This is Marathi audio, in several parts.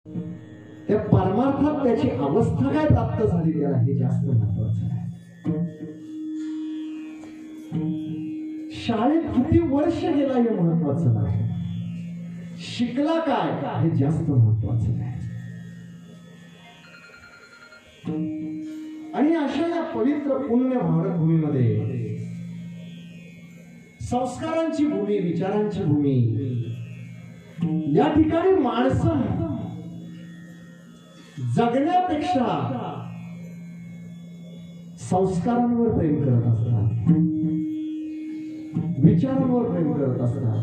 त्या परमार्थात त्याची अवस्था काय प्राप्त झाली त्याला हे जास्त महत्वाचं आहे. शाळेत किती वर्ष गेला हे महत्वाचं नाही, शिकला काय हे जास्त महत्वाचं आहे. आणि अशा या पवित्र पुण्य भारत भूमीमध्ये संस्कारांची भूमी, विचारांची भूमी, या ठिकाणी माणसं जगण्यापेक्षा संस्कारांवर प्रेम करत असतात, विचारांवर प्रेम करत असतात.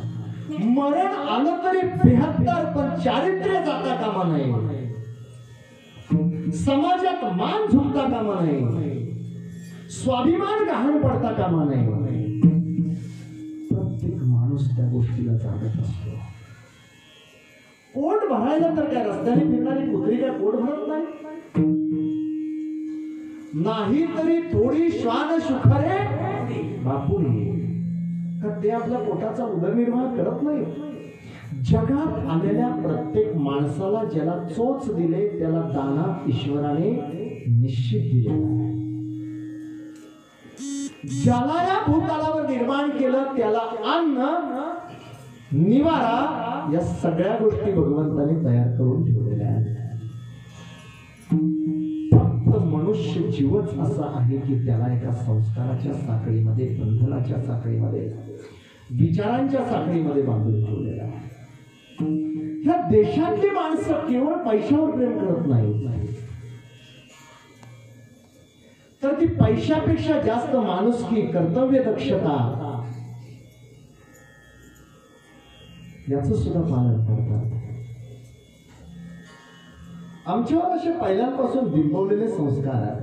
मरण आलं तरी 72 पण चारित्र्य जाता कामा नये, समाजात मान झुकता कामा नये, स्वाभिमान गहाण पडता कामा नये. प्रत्येक माणूस त्या गोष्टीला जागत असतो. पोट भरायला तर काय रस्त्याने फिरणारी कुत्री काय पोट भरत नाही तरी थोडी श्वान सुखरे बापुरी का ते आपल्या पोटाचा उदरनिर्वाह करत नाही. जगात आलेल्या प्रत्येक माणसाला ज्याला चोच दिले त्याला दाना ईश्वराने निश्चित दिलेला आहे. ज्याला या भूतलावर निर्माण केलं त्याला अन्न, निवारा या सगळ्या गोष्टी भगवंताने तयार करून ठेवलेल्या आहेत. फक्त मनुष्य जीवच असा आहे की त्याला एका संस्काराच्या साखळीमध्ये, बंधनाच्या साखळीमध्ये, विचारांच्या साखळीमध्ये बांधून ठेवलेला आहे. ह्या देशातली माणसं केवळ पैशावर प्रेम करत नाही, तर ती पैशापेक्षा जास्त माणुसकी, कर्तव्य दक्षता याचं सुद्धा पालन करतात. आमच्यावर असे पहिल्यापासून बिंबवलेले संस्कार आहेत.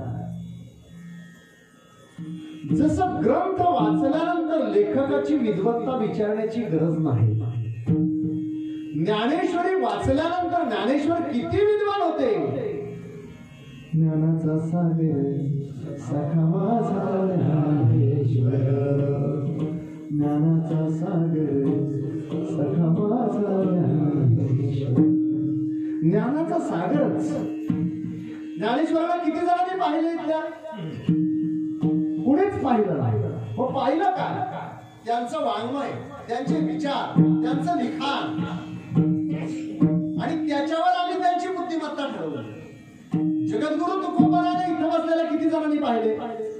जसं ग्रंथ वाचल्यानंतर लेखकाची विद्वत्ता विचारण्याची गरज नाही. ज्ञानेश्वरी वाचल्यानंतर ज्ञानेश्वर किती विद्वान होते. ज्ञानाचा सागर सखा माझा ज्ञानेश्वर, ज्ञानाचा सागर सखा माझा ज्ञानेश्वर. ज्ञानाचा सागरच. ज्ञानेश्वराला किती जणांनी पाहिले इथल्या? कुणीच पाहिलं नाही. मग पाहिलं काय? त्यांचं वाङ्मय, त्यांचे विचार, त्यांचं लिखाण, आणि त्याच्यावर आम्ही त्यांची बुद्धिमत्ता ठरवली. जगद्गुरु तुकोबाराने इथं बसलेल्या किती जणांनी पाहिले?